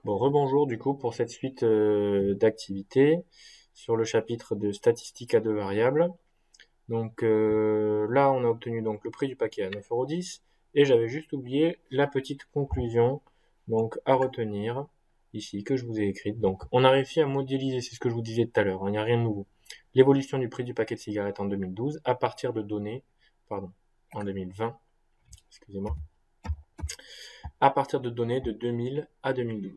Bon, rebonjour du coup pour cette suite d'activités sur le chapitre de statistiques à deux variables. Donc là, on a obtenu donc le prix du paquet à 9,10 € et j'avais juste oublié la petite conclusion donc à retenir ici que je vous ai écrite. Donc on a réussi à modéliser, c'est ce que je vous disais tout à l'heure, il n'y a rien de nouveau. L'évolution du prix du paquet de cigarettes en 2012 à partir de données, pardon, en 2020, excusez-moi, à partir de données de 2000 à 2012.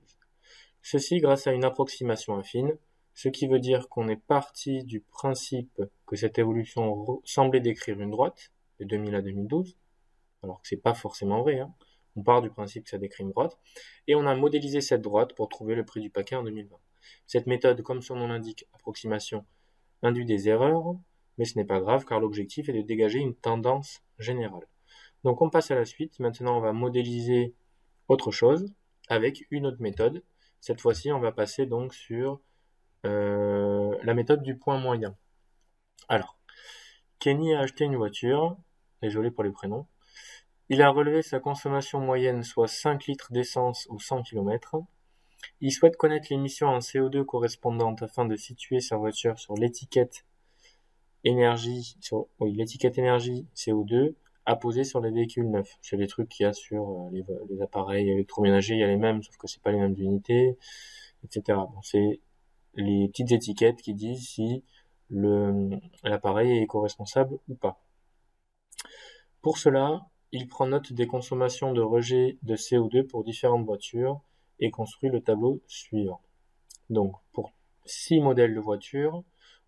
Ceci grâce à une approximation affine, ce qui veut dire qu'on est parti du principe que cette évolution semblait décrire une droite, de 2000 à 2012, alors que c'est pas forcément vrai, hein. On part du principe que ça décrit une droite, et on a modélisé cette droite pour trouver le prix du paquet en 2020. Cette méthode, comme son nom l'indique, approximation, induit des erreurs, mais ce n'est pas grave car l'objectif est de dégager une tendance générale. Donc on passe à la suite, maintenant on va modéliser autre chose avec une autre méthode. Cette fois-ci, on va passer donc sur la méthode du point moyen. Alors, Kenny a acheté une voiture, désolé pour les prénoms. Il a relevé sa consommation moyenne, soit 5 litres d'essence au 100 km. Il souhaite connaître l'émission en CO2 correspondante afin de situer sa voiture sur l'étiquette énergie, l'étiquette énergie CO2 apposée sur les véhicules neufs. C'est les trucs qu'il y a sur les appareils électroménagers, il y a les mêmes, sauf que c'est pas les mêmes unités, etc. Bon, c'est les petites étiquettes qui disent si l'appareil est éco-responsable ou pas. Pour cela, il prend note des consommations de rejet de CO2 pour différentes voitures et construit le tableau suivant. Donc, pour 6 modèles de voitures,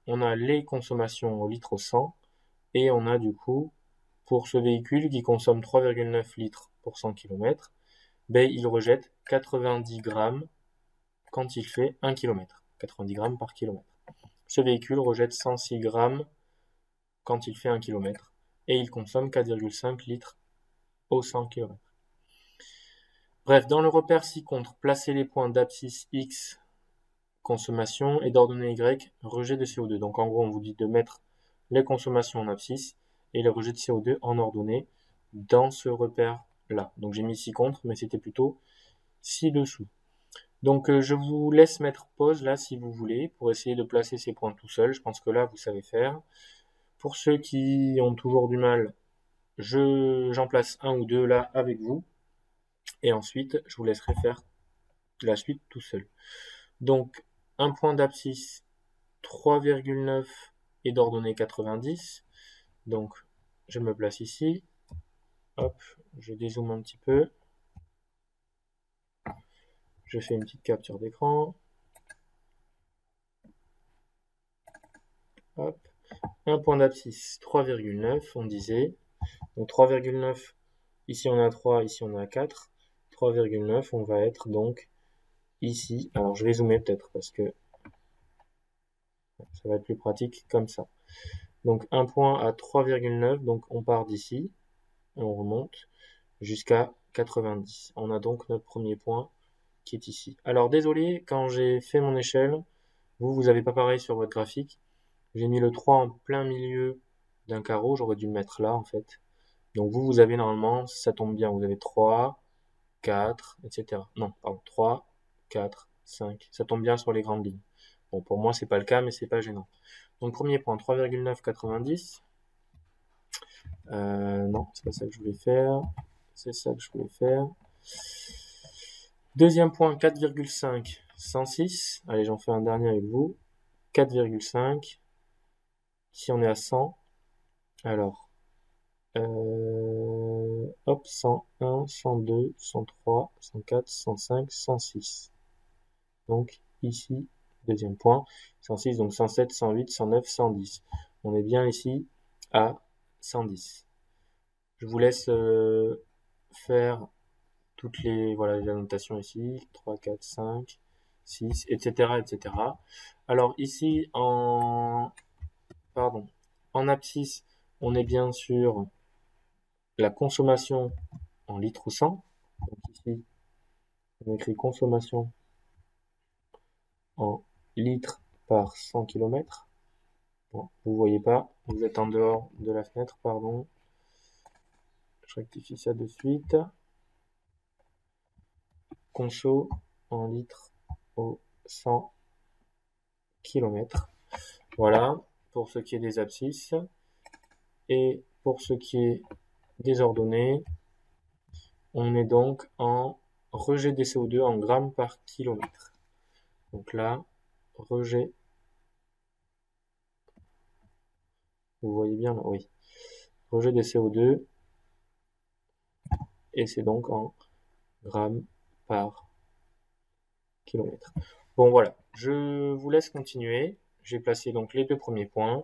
on a les consommations au litre au 100 et on a du coup, pour ce véhicule qui consomme 3,9 litres pour 100 km, ben, il rejette 90 grammes quand il fait 1 km. 90 grammes par kilomètre. Ce véhicule rejette 106 grammes quand il fait 1 km et il consomme 4,5 litres au 100 km. Bref, dans le repère ci-contre, placez les points d'abscisse X, consommation, et d'ordonnée Y, rejet de CO2. Donc en gros, on vous dit de mettre les consommations en abscisse et les rejets de CO2 en ordonnée dans ce repère-là. Donc j'ai mis ci-contre, mais c'était plutôt ci-dessous. Donc je vous laisse mettre pause là si vous voulez pour essayer de placer ces points tout seul. Je pense que là vous savez faire. Pour ceux qui ont toujours du mal, j'en place un ou deux là avec vous. Et ensuite je vous laisserai faire la suite tout seul. Donc un point d'abscisse 3,9 et d'ordonnée 90. Donc je me place ici. Hop, je dézoome un petit peu. Je fais une petite capture d'écran. Hop. Un point d'abscisse 3,9, on disait. Donc 3,9, ici on a 3, ici on a 4. 3,9, on va être donc ici. Alors je vais zoomer peut-être parce que ça va être plus pratique comme ça. Donc un point à 3,9, donc on part d'ici, on remonte jusqu'à 90. On a donc notre premier point qui est ici. Alors désolé, quand j'ai fait mon échelle, vous avez pas pareil sur votre graphique. J'ai mis le 3 en plein milieu d'un carreau, j'aurais dû le mettre là en fait. Donc vous avez normalement, ça tombe bien, vous avez 3, 4, etc. Non, pardon, 3, 4, 5. Ça tombe bien sur les grandes lignes. Bon, pour moi, c'est pas le cas, mais c'est pas gênant. Donc premier point, 3,9, 90. Non, c'est pas ça que je voulais faire. C'est ça que je voulais faire. Deuxième point, 4,5, 106. Allez, j'en fais un dernier avec vous. 4,5. Si on est à 100, alors, hop, 101, 102, 103, 104, 105, 106. Donc ici, deuxième point, 106, donc 107, 108, 109, 110. On est bien ici à 110. Je vous laisse faire toutes les, voilà, les annotations ici, 3, 4, 5, 6, etc., etc. Alors ici, en abscisse, on est bien sur la consommation en litres ou 100. Donc ici, on écrit consommation en litres par 100 km. Bon, vous voyez pas, vous êtes en dehors de la fenêtre, pardon. Je rectifie ça de suite. Conso en litres au 100 km. Voilà, pour ce qui est des abscisses. Et pour ce qui est des ordonnées, on est donc en rejet des CO2 en grammes par kilomètre. Donc là, rejet, vous voyez bien, oui, rejet des CO2, et c'est donc en grammes par kilomètre. Bon voilà, je vous laisse continuer. J'ai placé donc les deux premiers points.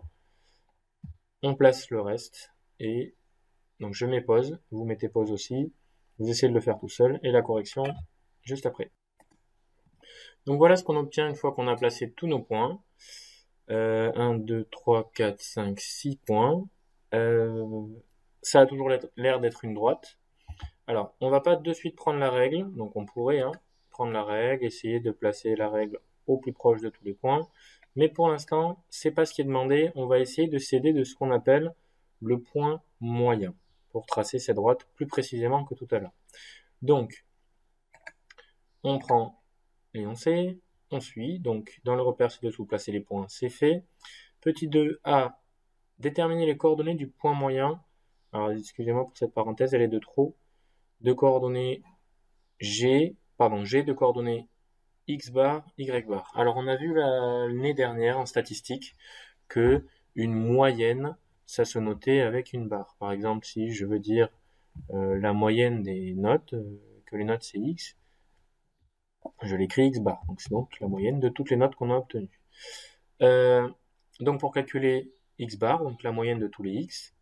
On place le reste, et donc je mets pause, vous mettez pause aussi, vous essayez de le faire tout seul, et la correction juste après. Donc voilà ce qu'on obtient une fois qu'on a placé tous nos points. 1, 2, 3, 4, 5, 6 points. Ça a toujours l'air d'être une droite. Alors, on va pas de suite prendre la règle, donc on pourrait prendre la règle, essayer de placer la règle au plus proche de tous les points. Mais pour l'instant, c'est pas ce qui est demandé. On va essayer de s'aider de ce qu'on appelle le point moyen pour tracer cette droite plus précisément que tout à l'heure. Donc, on prend l'énoncé, on suit. Donc, dans le repère ci-dessous, placer les points, c'est fait. Petit 2a, déterminer les coordonnées du point moyen. Alors, excusez-moi pour cette parenthèse, elle est de trop. De coordonnées G de coordonnées X bar, Y bar. Alors, on a vu l'année dernière en statistique que une moyenne, ça se notait avec une barre. Par exemple, si je veux dire la moyenne des notes, que les notes c'est X, je l'écris X bar. Donc, c'est donc la moyenne de toutes les notes qu'on a obtenues. Donc, pour calculer X bar, donc la moyenne de tous les X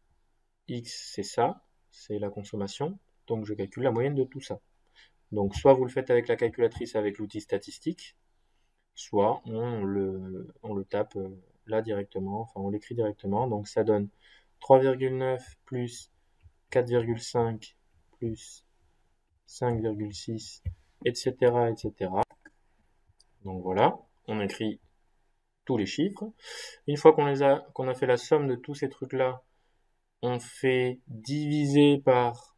c'est ça, c'est la consommation. Donc, je calcule la moyenne de tout ça. Donc, soit vous le faites avec la calculatrice avec l'outil statistique, soit on le tape là directement, enfin on l'écrit directement. Donc, ça donne 3,9 plus 4,5 plus 5,6, etc., etc. Donc voilà, on écrit tous les chiffres. Une fois qu'on a fait la somme de tous ces trucs-là, on fait diviser par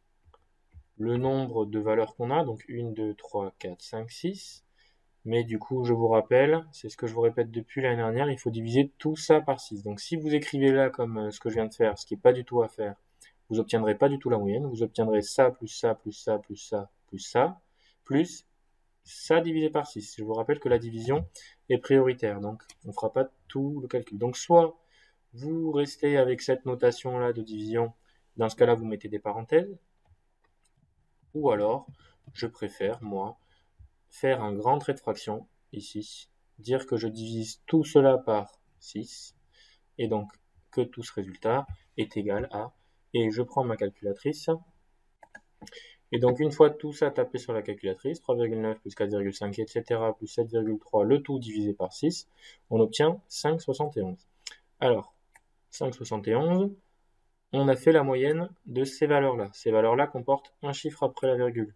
le nombre de valeurs qu'on a, donc 1, 2, 3, 4, 5, 6. Mais du coup, je vous rappelle, c'est ce que je vous répète depuis l'année dernière, il faut diviser tout ça par 6. Donc si vous écrivez là comme ce que je viens de faire, ce qui n'est pas du tout à faire, vous obtiendrez pas du tout la moyenne, vous obtiendrez ça, plus ça, plus ça, plus ça, plus ça, plus ça divisé par 6. Je vous rappelle que la division est prioritaire, donc on ne fera pas tout le calcul. Donc soit vous restez avec cette notation-là de division, dans ce cas-là, vous mettez des parenthèses, ou alors, je préfère, moi, faire un grand trait de fraction, ici, dire que je divise tout cela par 6, et donc que tout ce résultat est égal à, et je prends ma calculatrice, et donc une fois tout ça tapé sur la calculatrice, 3,9 plus 4,5, etc., plus 7,3, le tout divisé par 6, on obtient 5,71. Alors, 5,71, on a fait la moyenne de ces valeurs-là. Ces valeurs-là comportent un chiffre après la virgule.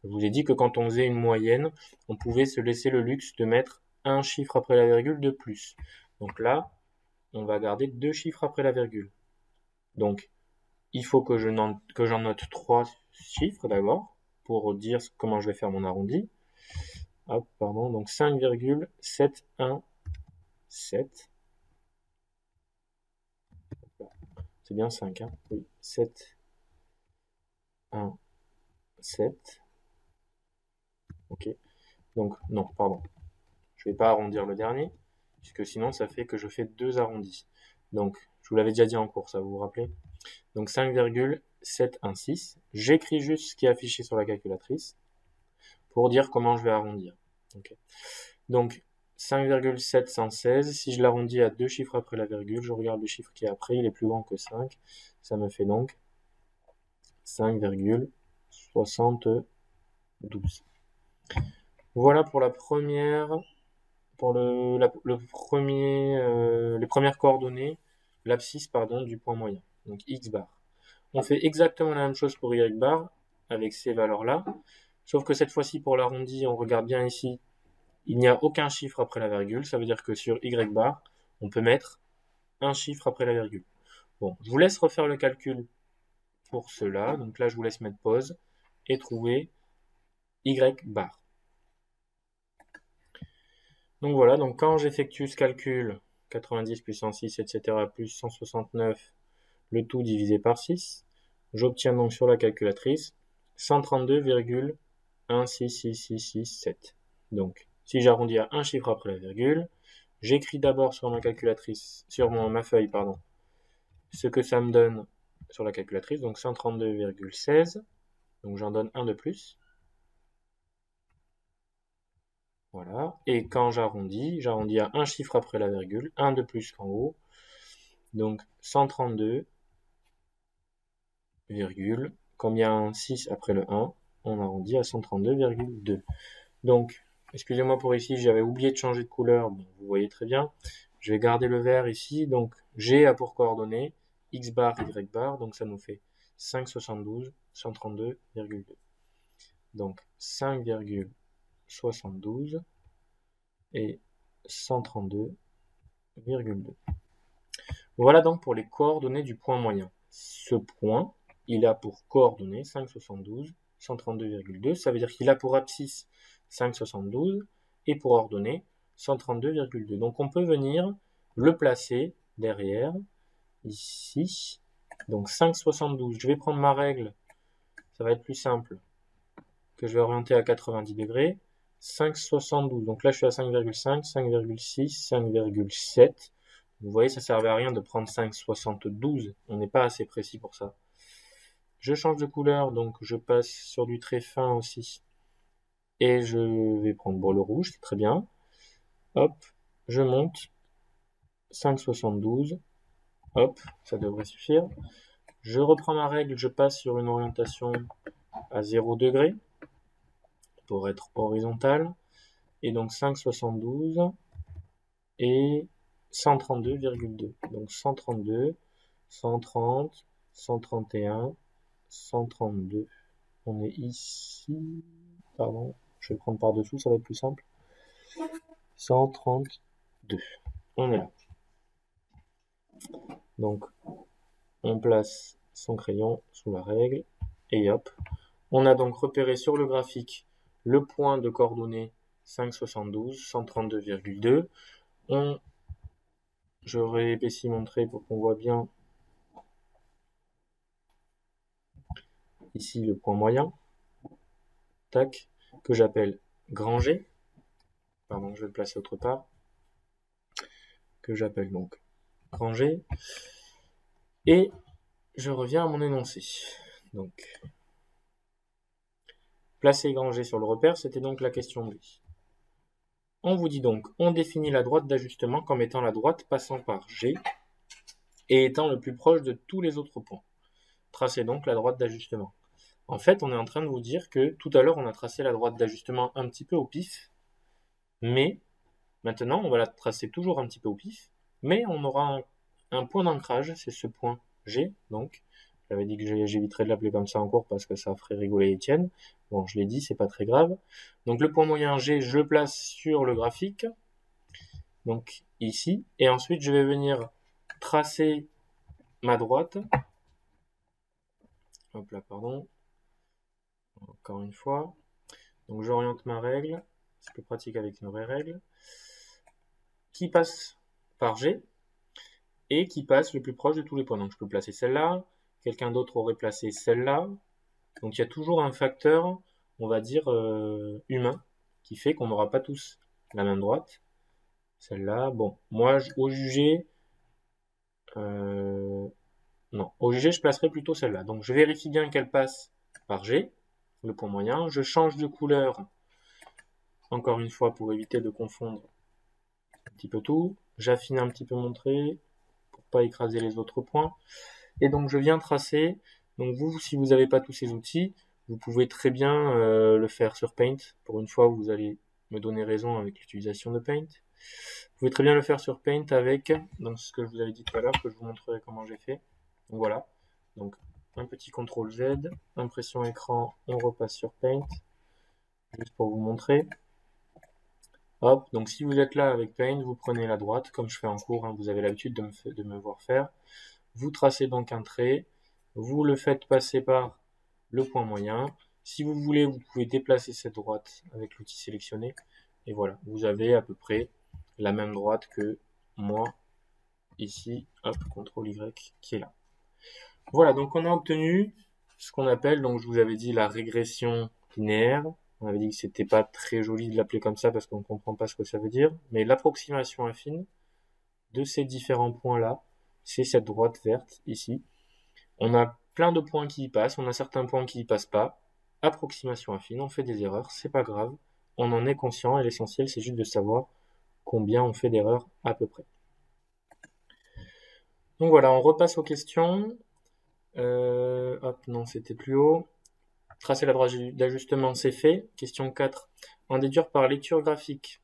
Je vous ai dit que quand on faisait une moyenne, on pouvait se laisser le luxe de mettre un chiffre après la virgule de plus. Donc là, on va garder deux chiffres après la virgule. Donc, il faut que j'en note 3 chiffres d'abord, pour dire comment je vais faire mon arrondi. Hop, pardon, donc 5,717. C'est bien 5, hein? Oui, 7, 1, 7. Ok. Donc, non, pardon. Je ne vais pas arrondir le dernier, puisque sinon ça fait que je fais 2 arrondis. Donc, je vous l'avais déjà dit en cours, ça vous vous rappelez? Donc 5,716. J'écris juste ce qui est affiché sur la calculatrice pour dire comment je vais arrondir. Okay. Donc 5,716. Si je l'arrondis à deux chiffres après la virgule, je regarde le chiffre qui est après, il est plus grand que 5. Ça me fait donc 5,72. Voilà pour la première, pour les premières coordonnées, l'abscisse du point moyen, donc x bar. On fait exactement la même chose pour y bar avec ces valeurs-là, sauf que cette fois-ci pour l'arrondi, on regarde bien ici, il n'y a aucun chiffre après la virgule, ça veut dire que sur y bar, on peut mettre un chiffre après la virgule. Bon, je vous laisse refaire le calcul pour cela, donc là je vous laisse mettre pause et trouver y bar. Donc voilà, donc quand j'effectue ce calcul, 90 plus 106, etc., plus 169, le tout divisé par 6, j'obtiens donc sur la calculatrice 132,166667. Donc, si j'arrondis à un chiffre après la virgule, j'écris d'abord sur ma calculatrice, sur ma feuille, pardon, ce que ça me donne sur la calculatrice, donc 132,16, donc j'en donne un de plus. Voilà, et quand j'arrondis à un chiffre après la virgule, un de plus qu'en haut, donc 132, comme il y a un 6 après le 1, on arrondit à 132,2. Donc, excusez-moi pour ici, j'avais oublié de changer de couleur, bon, vous voyez très bien. Je vais garder le vert ici, donc G a pour coordonnées X bar, Y bar, donc ça nous fait 5,72, 132,2. Donc 5,72 et 132,2. Voilà donc pour les coordonnées du point moyen. Ce point, il a pour coordonnées 5,72, 132,2. Ça veut dire qu'il a pour abscisse 5,72 et pour ordonnée 132,2. Donc on peut venir le placer derrière, ici. Donc 5,72. Je vais prendre ma règle. Ça va être plus simple. Que je vais orienter à 90 degrés. 5,72. Donc là, je suis à 5,5, 5,6, 5,7. Vous voyez, ça ne servait à rien de prendre 5,72. On n'est pas assez précis pour ça. Je change de couleur, donc je passe sur du très fin aussi. Et je vais prendre le rouge, c'est très bien. Hop, je monte. 5,72. Hop, ça devrait suffire. Je reprends ma règle, je passe sur une orientation à 0 degré pour être horizontal. Et donc 5,72 et 132,2. Donc 132, 130, 131, 132. On est ici. Pardon, je vais le prendre par-dessous, ça va être plus simple. 132. On est là. Donc, on place son crayon sous la règle. Et hop. On a donc repéré sur le graphique le point de coordonnées 5,72, 132,2. Je réépaissis mon trait pour qu'on voit bien ici le point moyen, tac, que j'appelle grand G. Pardon, je vais le placer autre part. Que j'appelle donc grand G. Et je reviens à mon énoncé. Donc, placer grand G sur le repère, c'était donc la question B. On vous dit donc, on définit la droite d'ajustement comme étant la droite passant par G et étant le plus proche de tous les autres points. Tracez donc la droite d'ajustement. En fait, on est en train de vous dire que tout à l'heure, on a tracé la droite d'ajustement un petit peu au pif, mais maintenant, on va la tracer toujours un petit peu au pif, mais on aura un point d'ancrage, c'est ce point G, donc. J'avais dit que j'éviterais de l'appeler comme ça en cours parce que ça ferait rigoler Étienne. Bon, je l'ai dit, c'est pas très grave. Donc le point moyen G, je le place sur le graphique, donc ici, et ensuite je vais venir tracer ma droite. Hop là, pardon. Encore une fois. Donc j'oriente ma règle, c'est plus pratique avec une vraie règle, qui passe par G et qui passe le plus proche de tous les points. Donc je peux placer celle-là, quelqu'un d'autre aurait placé celle-là. Donc il y a toujours un facteur, on va dire, humain, qui fait qu'on n'aura pas tous la même droite. Celle-là, bon, moi au jugé, non, au jugé je placerai plutôt celle-là. Donc je vérifie bien qu'elle passe par G, le point moyen, je change de couleur, encore une fois pour éviter de confondre un petit peu tout, j'affine un petit peu mon trait pour pas écraser les autres points, et donc je viens tracer. Donc vous, si vous n'avez pas tous ces outils, vous pouvez très bien le faire sur Paint. Pour une fois, vous allez me donner raison avec l'utilisation de Paint. Vous pouvez très bien le faire sur Paint avec, donc ce que je vous avais dit tout à l'heure, que je vous montrerai comment j'ai fait. Donc voilà, donc un petit CTRL Z, impression écran, on repasse sur Paint, juste pour vous montrer. Hop, donc si vous êtes là avec Paint, vous prenez la droite, comme je fais en cours, hein, vous avez l'habitude de me voir faire. Vous tracez donc un trait, vous le faites passer par le point moyen. Si vous voulez, vous pouvez déplacer cette droite avec l'outil sélectionné. Et voilà, vous avez à peu près la même droite que moi ici, hop, CTRL Y qui est là. Voilà, donc on a obtenu ce qu'on appelle, donc je vous avais dit la régression linéaire. On avait dit que c'était pas très joli de l'appeler comme ça parce qu'on ne comprend pas ce que ça veut dire, mais l'approximation affine de ces différents points-là, c'est cette droite verte ici. On a plein de points qui y passent, on a certains points qui y passent pas. Approximation affine, on fait des erreurs, c'est pas grave, on en est conscient et l'essentiel c'est juste de savoir combien on fait d'erreurs à peu près. Donc voilà, on repasse aux questions. Hop, non, c'était plus haut. Tracer la droite d'ajustement, c'est fait. Question 4. En déduire par lecture graphique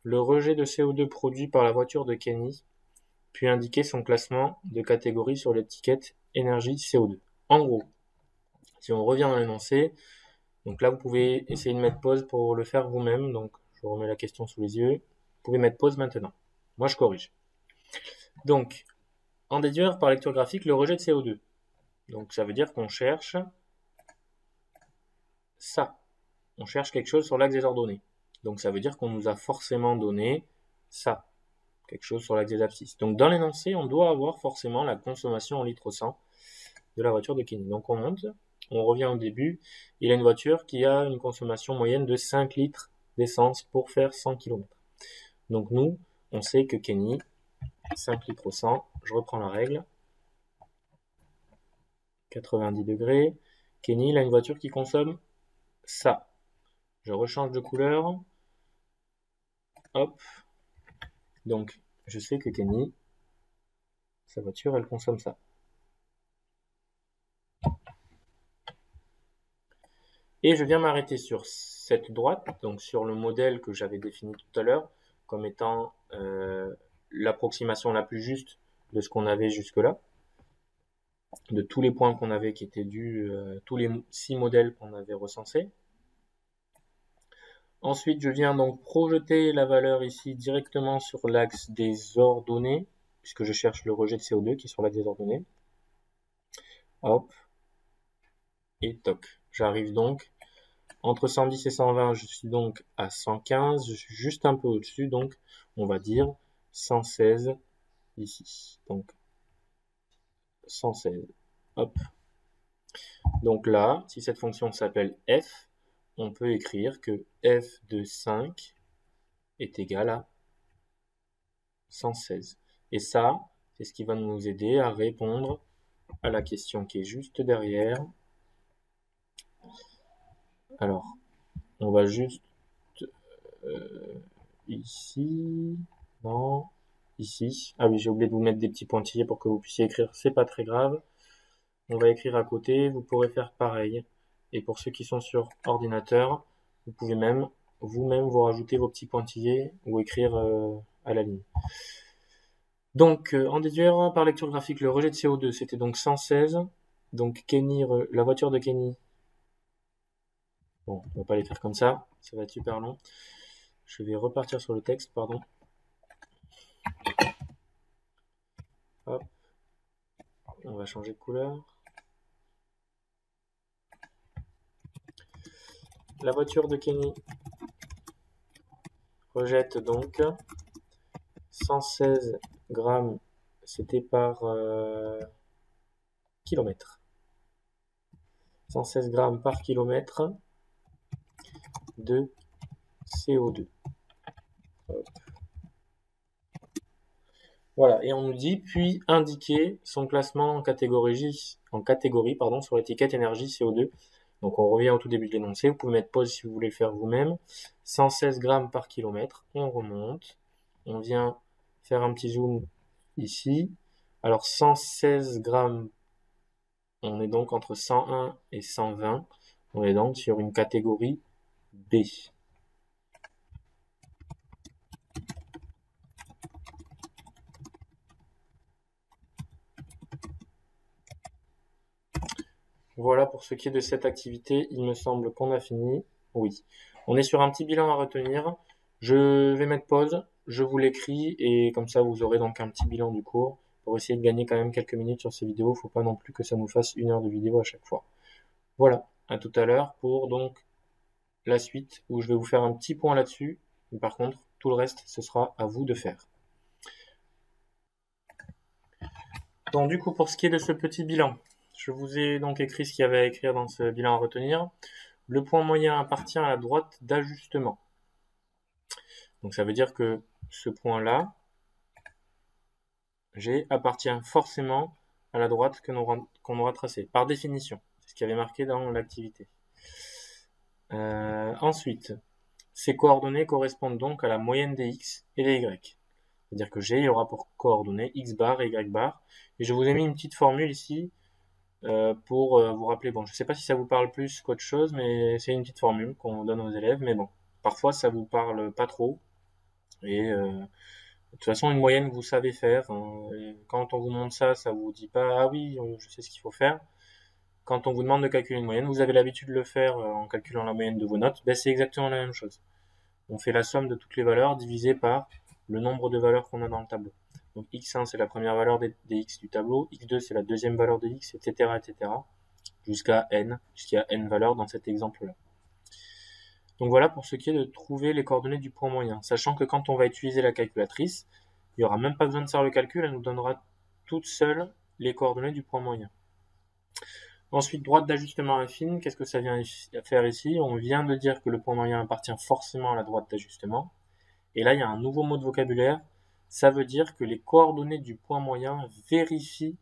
le rejet de CO2 produit par la voiture de Kenny, puis indiquer son classement de catégorie sur l'étiquette énergie CO2. En gros, si on revient dans l'énoncé, donc là vous pouvez essayer de mettre pause pour le faire vous-même. Donc je remets la question sous les yeux. Vous pouvez mettre pause maintenant. Moi je corrige. Donc, en déduire par lecture graphique le rejet de CO2. Donc ça veut dire qu'on cherche ça. On cherche quelque chose sur l'axe des ordonnées. Donc ça veut dire qu'on nous a forcément donné ça. Quelque chose sur l'axe des abscisses. Donc dans l'énoncé, on doit avoir forcément la consommation en litres au 100 de la voiture de Kenny. Donc on monte, on revient au début. Il a une voiture qui a une consommation moyenne de 5 litres d'essence pour faire 100 km. Donc nous, on sait que Kenny, 5 litres au 100, je reprends la règle, 90 degrés. Kenny, il a une voiture qui consomme ça. Je rechange de couleur. Hop. Donc, je sais que Kenny, sa voiture, elle consomme ça. Et je viens m'arrêter sur cette droite, donc sur le modèle que j'avais défini tout à l'heure, comme étant l'approximation la plus juste de ce qu'on avait jusque-là, de tous les points qu'on avait qui étaient dus, tous les 6 modèles qu'on avait recensés. Ensuite, je viens donc projeter la valeur ici directement sur l'axe des ordonnées, puisque je cherche le rejet de CO2 qui est sur l'axe des ordonnées. Hop. Et toc. J'arrive donc entre 110 et 120, je suis donc à 115. Je suis juste un peu au-dessus, donc on va dire 116 ici. Donc 116. Hop. Donc là, si cette fonction s'appelle f, on peut écrire que f de 5 est égal à 116. Et ça, c'est ce qui va nous aider à répondre à la question qui est juste derrière. Alors, on va juste ici, non, ici. Ah oui, j'ai oublié de vous mettre des petits pointillés pour que vous puissiez écrire, c'est pas très grave. On va écrire à côté, vous pourrez faire pareil. Et pour ceux qui sont sur ordinateur, vous pouvez même vous-même vous rajouter vos petits pointillés ou écrire à la ligne. Donc, en déduire par lecture graphique le rejet de CO2, c'était donc 116. Donc, Kenny, la voiture de Kenny. Bon, on va pas les faire comme ça va être super long. Je vais repartir sur le texte, pardon. Hop. On va changer de couleur. La voiture de Kenny rejette donc 116 grammes, c'était par kilomètre. 116 grammes par kilomètre de CO2. Hop. Voilà, et on nous dit, puis indiquer son classement en catégorie, sur l'étiquette énergie CO2. Donc on revient au tout début de l'énoncé, vous pouvez mettre pause si vous voulez le faire vous-même. 116 grammes par kilomètre, on remonte, on vient faire un petit zoom ici. Alors 116 grammes, on est donc entre 101 et 120, on est donc sur une catégorie B. Voilà pour ce qui est de cette activité, il me semble qu'on a fini. Oui, on est sur un petit bilan à retenir. Je vais mettre pause, je vous l'écris et comme ça vous aurez donc un petit bilan du cours pour essayer de gagner quand même quelques minutes sur ces vidéos. Faut pas non plus que ça nous fasse 1 heure de vidéo à chaque fois. Voilà, à tout à l'heure pour donc la suite où je vais vous faire un petit point là-dessus Mais par contre, tout le reste, ce sera à vous de faire. Donc du coup, pour ce qui est de ce petit bilan, je vous ai donc écrit ce qu'il y avait à écrire dans ce bilan à retenir. Le point moyen appartient à la droite d'ajustement. Donc ça veut dire que ce point-là, G, appartient forcément à la droite qu'on aura tracée, par définition. C'est ce qui avait marqué dans l'activité. Ensuite, ces coordonnées correspondent donc à la moyenne des x et des y. C'est-à-dire que G aura pour coordonnées x bar et y bar. Et je vous ai mis une petite formule ici pour vous rappeler. Bon, je ne sais pas si ça vous parle plus qu'autre chose, mais c'est une petite formule qu'on donne aux élèves. Mais bon, parfois ça vous parle pas trop. Et de toute façon, une moyenne, vous savez faire. Quand on vous montre ça, ça vous dit pas ah oui, je sais ce qu'il faut faire. Quand on vous demande de calculer une moyenne, vous avez l'habitude de le faire en calculant la moyenne de vos notes. Ben, c'est exactement la même chose. On fait la somme de toutes les valeurs divisée par le nombre de valeurs qu'on a dans le tableau. Donc x1 c'est la première valeur des x du tableau, x2 c'est la deuxième valeur de x, etc. etc. jusqu'à n valeurs dans cet exemple-là. Donc voilà pour ce qui est de trouver les coordonnées du point moyen, sachant que quand on va utiliser la calculatrice, il n'y aura même pas besoin de faire le calcul, elle nous donnera toute seule les coordonnées du point moyen. Ensuite, droite d'ajustement affine, qu'est-ce que ça vient faire ici? On vient de dire que le point moyen appartient forcément à la droite d'ajustement. Et là, il y a un nouveau mot de vocabulaire. Ça veut dire que les coordonnées du point moyen vérifient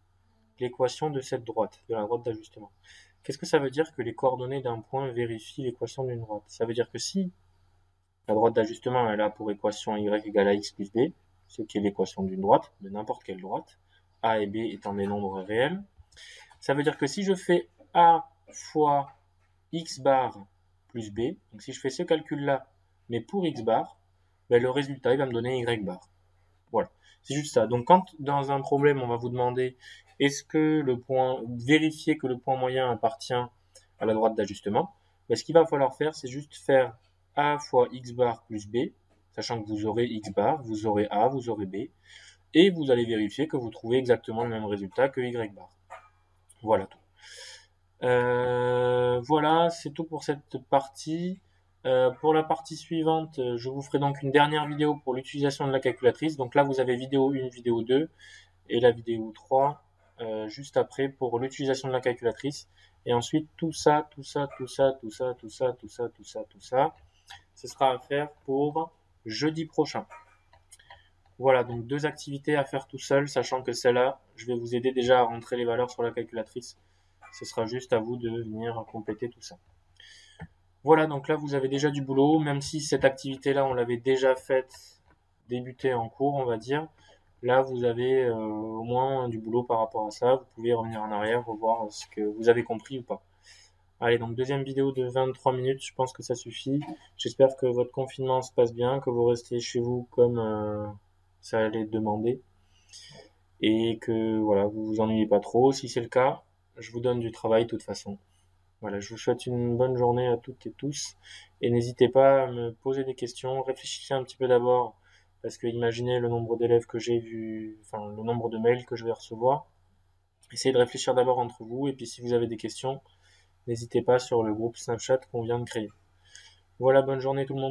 l'équation de cette droite, de la droite d'ajustement. Qu'est-ce que ça veut dire que les coordonnées d'un point vérifient l'équation d'une droite? Ça veut dire que si la droite d'ajustement elle a pour équation y égale à x plus b, ce qui est l'équation d'une droite, de n'importe quelle droite, a et b étant des nombres réels, ça veut dire que si je fais a fois x bar plus b, donc si je fais ce calcul-là, mais pour x bar, ben le résultat il va me donner y bar. Voilà, c'est juste ça. Donc quand dans un problème on va vous demander est-ce que le point, vérifier que le point moyen appartient à la droite d'ajustement, ben, ce qu'il va falloir faire c'est juste faire a fois x bar plus b, sachant que vous aurez x bar, vous aurez a, vous aurez b, et vous allez vérifier que vous trouvez exactement le même résultat que y bar. Voilà tout. Voilà, c'est tout pour cette partie. Pour la partie suivante, je vous ferai donc une dernière vidéo pour l'utilisation de la calculatrice. Donc là, vous avez vidéo 1, vidéo 2 et la vidéo 3 juste après pour l'utilisation de la calculatrice. Et ensuite, tout ça, ce sera à faire pour jeudi prochain. Voilà, donc 2 activités à faire tout seul, sachant que celle-là, je vais vous aider déjà à rentrer les valeurs sur la calculatrice. Ce sera juste à vous de venir compléter tout ça. Voilà, donc là vous avez déjà du boulot, même si cette activité-là on l'avait déjà faite, débutée en cours on va dire. Là vous avez au moins du boulot par rapport à ça, vous pouvez revenir en arrière, revoir ce que vous avez compris ou pas. Allez, donc deuxième vidéo de 23 minutes, je pense que ça suffit. J'espère que votre confinement se passe bien, que vous restez chez vous comme ça allait demander. Et que voilà, vous vous ennuyez pas trop. Si c'est le cas, je vous donne du travail de toute façon. Voilà, je vous souhaite une bonne journée à toutes et tous. Et n'hésitez pas à me poser des questions. Réfléchissez un petit peu d'abord, parce que imaginez le nombre d'élèves que j'ai vu, enfin le nombre de mails que je vais recevoir. Essayez de réfléchir d'abord entre vous, et puis si vous avez des questions, n'hésitez pas sur le groupe Snapchat qu'on vient de créer. Voilà, bonne journée tout le monde.